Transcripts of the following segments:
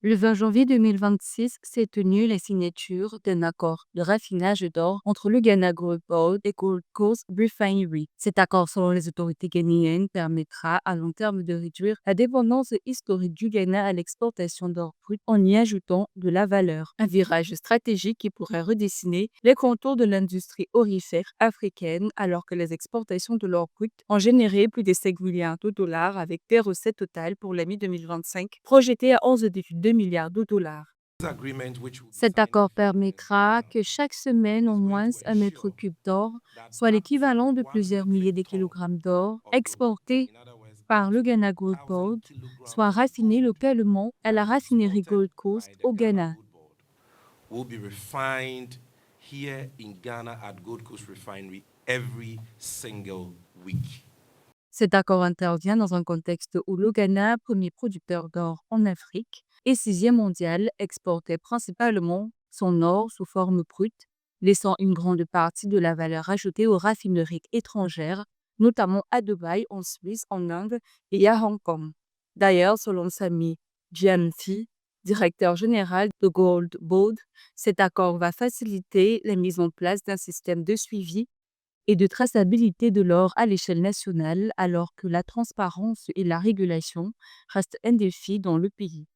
Le 20 janvier 2026 s'est tenue la signature d'un accord de raffinage d'or entre le Ghana Gold Board et Gold Coast Refinery. Cet accord, selon les autorités ghanéennes, permettra à long terme de réduire la dépendance historique du Ghana à l'exportation d'or brut en y ajoutant de la valeur. Un virage stratégique qui pourrait redessiner les contours de l'industrie aurifère africaine alors que les exportations de l'or brut ont généré plus de 5 milliards de dollars avec des recettes totales pour l'année 2025 projetées à 11,2 milliards de dollars. Cet accord permettra que chaque semaine, au moins, un mètre cube d'or, soit l'équivalent de plusieurs milliers de kilogrammes d'or, exportés par le Ghana Gold Board, soit raffiné localement à la raffinerie Gold Coast au Ghana. Will be refined here in Ghana at Gold Coast Refinery every single week. Cet accord intervient dans un contexte où le Ghana, premier producteur d'or en Afrique et sixième mondial, exportait principalement son or sous forme brute, laissant une grande partie de la valeur ajoutée aux raffineries étrangères, notamment à Dubaï, en Suisse, en Inde et à Hong Kong. D'ailleurs, selon Sami Djamfi, directeur général de Gold Board, cet accord va faciliter la mise en place d'un système de suivi et de traçabilité de l'or à l'échelle nationale alors que la transparence et la régulation restent un défi dans le pays.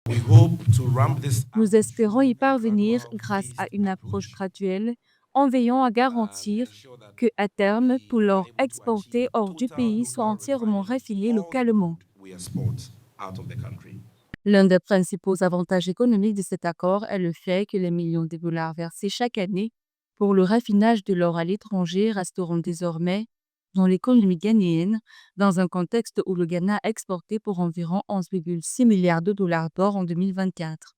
We hope to ramp this up Nous espérons y through a parvenir gradual grâce à phased une approche approach graduelle en veillant à and garantir ensure that que, à terme, we tout are l'or able to exporté achieve hors du total pays soit local entièrement refining of raffiné all the localement. crude we export out of the country. L'un des principaux avantages économiques de cet accord est le fait que les millions de dollars versés chaque année pour le raffinage de l'or à l'étranger resteront désormais dans l'économie ghanéenne, dans un contexte où le Ghana a exporté pour environ 11,6 milliards de dollars d'or en 2024.